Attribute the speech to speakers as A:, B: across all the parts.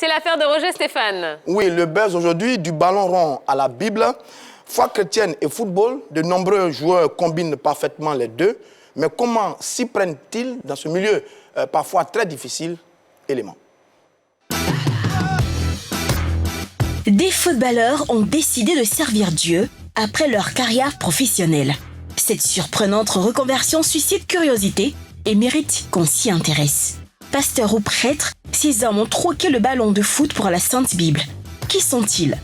A: c'est l'affaire de Roger Stéphane.
B: Oui, le buzz aujourd'hui, du ballon rond à la Bible. Foi chrétienne et football, de nombreux joueurs combinent parfaitement les deux. Mais comment s'y prennent-ils dans ce milieu parfois très difficile? Élément.
C: Des footballeurs ont décidé de servir Dieu après leur carrière professionnelle. Cette surprenante reconversion suscite curiosité et mérite qu'on s'y intéresse. Pasteurs ou prêtres, ces hommes ont troqué le ballon de foot pour la Sainte Bible. Qui sont-ils?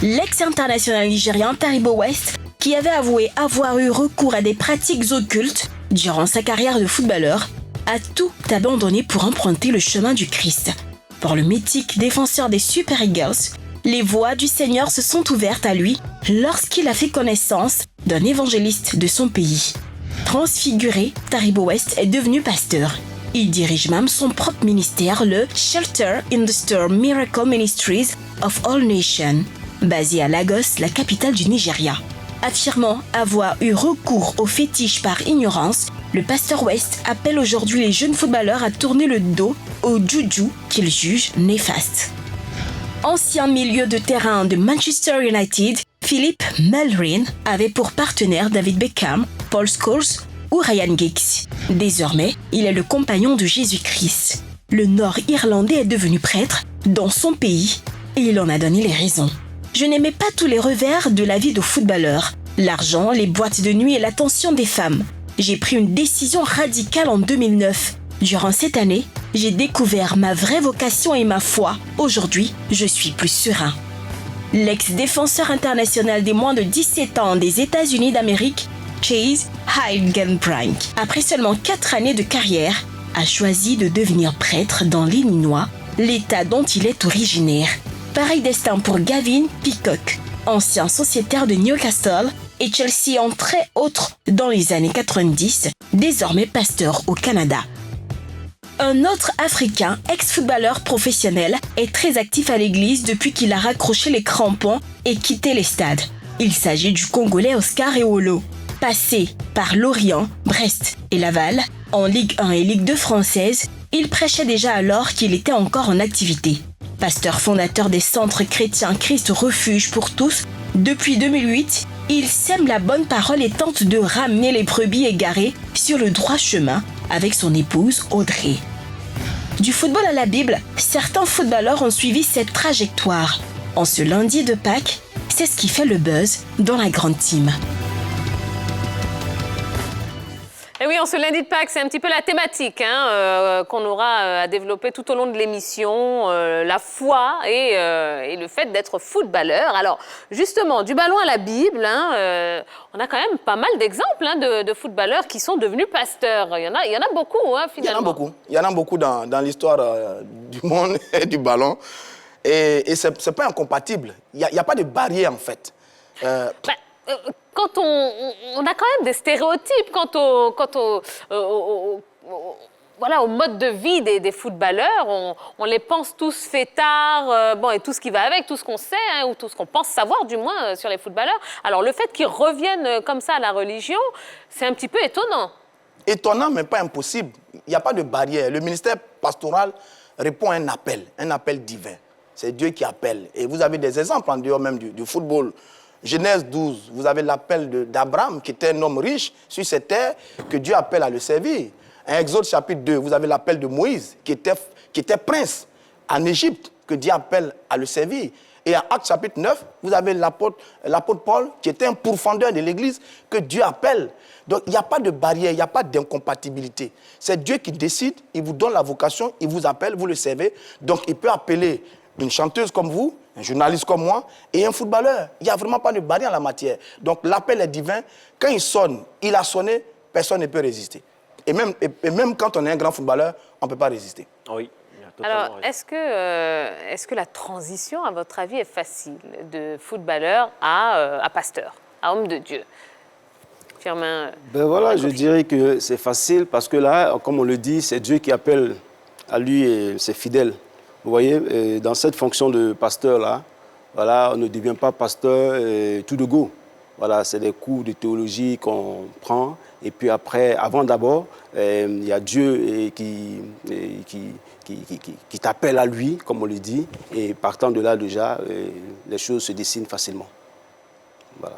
C: L'ex-international nigérian Taribo West, qui avait avoué avoir eu recours à des pratiques occultes durant sa carrière de footballeur, a tout abandonné pour emprunter le chemin du Christ. Pour le mythique défenseur des Super Eagles, les voies du Seigneur se sont ouvertes à lui lorsqu'il a fait connaissance d'un évangéliste de son pays. Transfiguré, Taribo West est devenu pasteur. Il dirige même son propre ministère, le Shelter in the Storm Miracle Ministries of All Nations, basé à Lagos, la capitale du Nigeria. Affirmant avoir eu recours au fétiche par ignorance, le pasteur West appelle aujourd'hui les jeunes footballeurs à tourner le dos au juju qu'il juge néfaste. Ancien milieu de terrain de Manchester United, Philip Mulrin avait pour partenaire David Beckham, Paul Scholes ou Ryan Giggs. Désormais, il est le compagnon de Jésus-Christ. Le Nord-Irlandais est devenu prêtre dans son pays et il en a donné les raisons. Je n'aimais pas tous les revers de la vie de footballeur. L'argent, les boîtes de nuit et l'attention des femmes. J'ai pris une décision radicale en 2009. Durant cette année, j'ai découvert ma vraie vocation et ma foi. Aujourd'hui, je suis plus serein. L'ex-défenseur international des moins de 17 ans des États-Unis d'Amérique, Chase Heigenbrink, après seulement 4 années de carrière, a choisi de devenir prêtre dans l'Illinois, l'État dont il est originaire. Pareil destin pour Gavin Peacock, ancien sociétaire de Newcastle et Chelsea entre autres dans les années 90, désormais pasteur au Canada. Un autre Africain, ex-footballeur professionnel, est très actif à l'église depuis qu'il a raccroché les crampons et quitté les stades. Il s'agit du Congolais Oscar Ewolo. Passé par Lorient, Brest et Laval, en Ligue 1 et Ligue 2 française, il prêchait déjà alors qu'il était encore en activité. Pasteur fondateur des centres chrétiens Christ Refuge pour tous, depuis 2008, il sème la bonne parole et tente de ramener les brebis égarées sur le droit chemin avec son épouse Audrey. Du football à la Bible, certains footballeurs ont suivi cette trajectoire. En ce lundi de Pâques, c'est ce qui fait le buzz dans la grande team.
A: Et oui, en ce lundi de Pâques, c'est un petit peu la thématique qu'on aura à développer tout au long de l'émission, la foi et le fait d'être footballeur. Alors, justement, du ballon à la Bible, on a quand même pas mal d'exemples de footballeurs qui sont devenus pasteurs. Il y en a beaucoup, finalement.
B: Il y en a beaucoup dans l'histoire du monde et du ballon. Et c'est pas incompatible. Il n'y a pas de barrière, en fait.
A: Quand on a quand même des stéréotypes quant au mode de vie des footballeurs. On les pense tous fêtards, et tout ce qui va avec, tout ce qu'on sait, ou tout ce qu'on pense savoir du moins sur les footballeurs. Alors le fait qu'ils reviennent comme ça à la religion, c'est un petit peu étonnant.
B: Étonnant, mais pas impossible. Il n'y a pas de barrière. Le ministère pastoral répond à un appel divin. C'est Dieu qui appelle. Et vous avez des exemples en dehors même du football. Genèse 12, vous avez l'appel d'Abraham, qui était un homme riche sur cette terre, que Dieu appelle à le servir. En Exode chapitre 2, vous avez l'appel de Moïse, qui était prince en Égypte, que Dieu appelle à le servir. Et en Actes chapitre 9, vous avez l'apôtre Paul, qui était un pourfendeur de l'Église, que Dieu appelle. Donc, il n'y a pas de barrière, il n'y a pas d'incompatibilité. C'est Dieu qui décide, il vous donne la vocation, il vous appelle, vous le servez. Donc, il peut appeler une chanteuse comme vous, un journaliste comme moi et un footballeur. Il n'y a vraiment pas de barrière en la matière. Donc l'appel est divin. Quand il sonne, il a sonné, personne ne peut résister. Et même quand on est un grand footballeur, on ne peut pas résister.
A: Oui. Alors, est-ce que la transition, à votre avis, est facile de footballeur à pasteur, à homme de Dieu? Firmin.
D: Je dirais que c'est facile parce que là, comme on le dit, c'est Dieu qui appelle à lui et ses fidèles. Vous voyez, dans cette fonction de pasteur-là, on ne devient pas pasteur tout de go. Voilà, c'est des cours de théologie qu'on prend. Et puis après, avant d'abord, il y a Dieu qui t'appelle à lui, comme on le dit. Et partant de là, déjà, les choses se dessinent facilement. Voilà.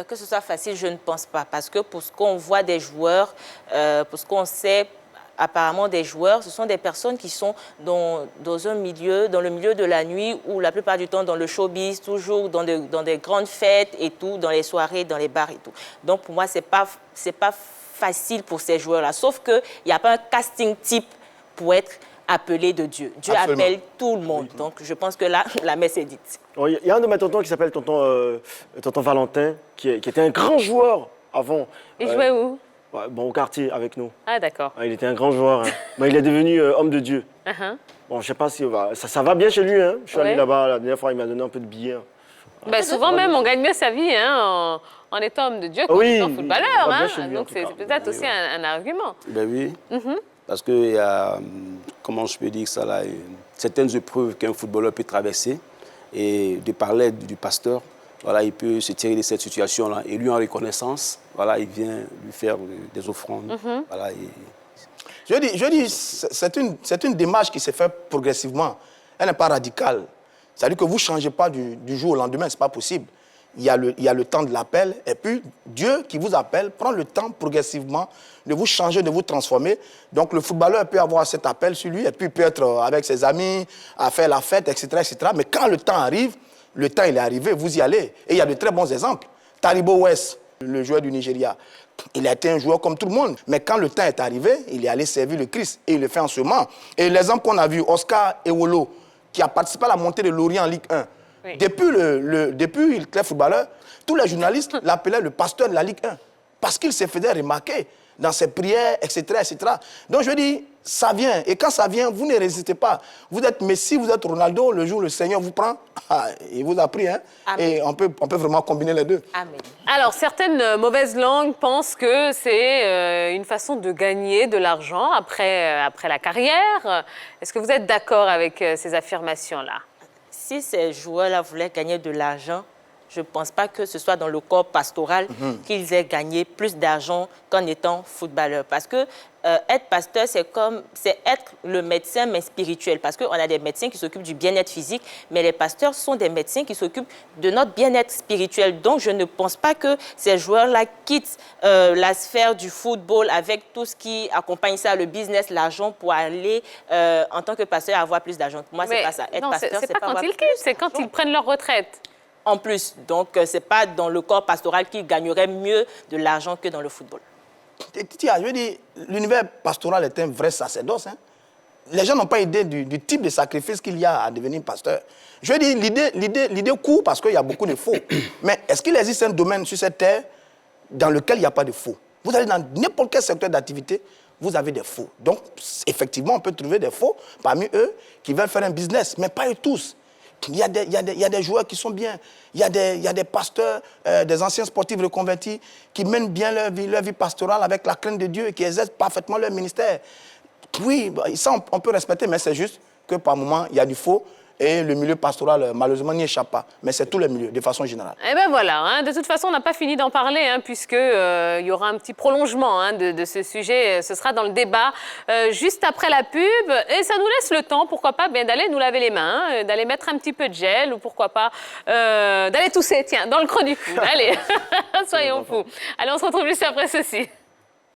E: Que ce soit facile, je ne pense pas. Parce que pour ce qu'on voit des joueurs, pour ce qu'on sait apparemment des joueurs, ce sont des personnes qui sont dans un milieu, dans le milieu de la nuit, ou la plupart du temps dans le showbiz, toujours dans des grandes fêtes et tout, dans les soirées, dans les bars et tout. Donc pour moi, c'est pas facile pour ces joueurs-là. Sauf qu'il n'y a pas un casting type pour être appelé de Dieu. Dieu
B: Absolument.
E: appelle tout le monde. Donc je pense que là, la messe est dite.
F: Il y a un de mes tontons qui s'appelle tonton Valentin, qui était un grand joueur avant.
A: Il jouait où?
F: Ouais, bon, au quartier avec nous.
A: Ah, d'accord.
F: Il était un grand joueur. Hein. Mais il est devenu homme de Dieu. Bon, je sais pas si ça va bien chez lui. Hein. Je suis allé là-bas la dernière fois, il m'a donné un peu de billets. Hein.
A: Ben, souvent même, on gagne mieux sa vie hein, en étant homme de Dieu qu'en étant footballeur.
F: ça va bien
A: Hein.
F: chez lui,
A: Donc c'est peut-être aussi un argument.
D: Ben oui, parce qu'il y a, comment je peux dire ça là, certaines épreuves qu'un footballeur peut traverser. Et de parler du pasteur, voilà, il peut se tirer de cette situation-là. Et lui, en reconnaissance, voilà, il vient lui faire des offrandes. Voilà,
B: Je dis, c'est une démarche qui s'est faite progressivement. Elle n'est pas radicale. C'est-à-dire que vous ne changez pas du jour au lendemain, ce n'est pas possible. Il y a le temps de l'appel, et puis Dieu qui vous appelle prend le temps progressivement de vous changer, de vous transformer. Donc le footballeur peut avoir cet appel sur lui, et puis il peut être avec ses amis, à faire la fête, etc., etc. Mais quand le temps arrive, le temps il est arrivé, vous y allez. Et il y a de très bons exemples. Taribo West, le joueur du Nigeria, il a été un joueur comme tout le monde. Mais quand le temps est arrivé, il est allé servir le Christ, et il le fait en ce moment. Et l'exemple qu'on a vu, Oscar Ewolo, qui a participé à la montée de Lorient en Ligue 1,
A: Oui.
B: Depuis qu'il était footballeur, tous les journalistes l'appelaient le pasteur de la Ligue 1 parce qu'il se faisait remarquer dans ses prières, etc., etc. Donc je dis, ça vient. Et quand ça vient, vous ne résistez pas. Vous êtes Messi, vous êtes Ronaldo, le jour où le Seigneur vous prend, il vous a pris. Hein? Et on peut vraiment combiner les deux.
E: Amen.
A: Alors, certaines mauvaises langues pensent que c'est une façon de gagner de l'argent après la carrière. Est-ce que vous êtes d'accord avec ces affirmations-là?
E: Si ces joueurs-là voulaient gagner de l'argent, je ne pense pas que ce soit dans le corps pastoral qu'ils aient gagné plus d'argent qu'en étant footballeur. Parce que être pasteur, c'est être le médecin, mais spirituel. Parce qu'on a des médecins qui s'occupent du bien-être physique, mais les pasteurs sont des médecins qui s'occupent de notre bien-être spirituel. Donc, je ne pense pas que ces joueurs-là quittent la sphère du football avec tout ce qui accompagne ça, le business, l'argent, pour aller, en tant que pasteur, avoir plus d'argent. Pour moi, c'est pas ça. Être pasteur,
A: c'est pas quand
E: avoir
A: ils
E: plus
A: quittent, c'est quand ils prennent leur retraite.
E: en plus. Donc, ce n'est pas dans le corps pastoral qu'ils gagneraient mieux de l'argent que dans le football.
B: Tiens, je veux dire, l'univers pastoral est un vrai sacerdoce. Hein. Les gens n'ont pas idée du type de sacrifice qu'il y a à devenir pasteur. Je veux dire, l'idée court parce qu'il y a beaucoup de faux. Mais est-ce qu'il existe un domaine sur cette terre dans lequel il n'y a pas de faux? Vous allez dans n'importe quel secteur d'activité, vous avez des faux. Donc, effectivement, on peut trouver des faux parmi eux qui veulent faire un business, mais pas eux tous. Il y a des joueurs qui sont bien. Il y a des pasteurs, des anciens sportifs reconvertis qui mènent bien leur vie pastorale avec la crainte de Dieu et qui exercent parfaitement leur ministère. Oui, ça, on peut respecter, mais c'est juste que par moments, il y a du faux et le milieu pastoral, malheureusement, n'y échappe pas. Mais c'est tous les milieux, de façon générale.
A: Eh bien voilà, hein, de toute façon, on n'a pas fini d'en parler, hein, puisqu'il y aura un petit prolongement hein, de ce sujet. Ce sera dans le débat juste après la pub. Et ça nous laisse le temps, pourquoi pas, d'aller nous laver les mains, d'aller mettre un petit peu de gel, ou pourquoi pas, d'aller tousser, tiens, dans le creux du coude. Allez, soyons fous. Allez, on se retrouve juste après ceci.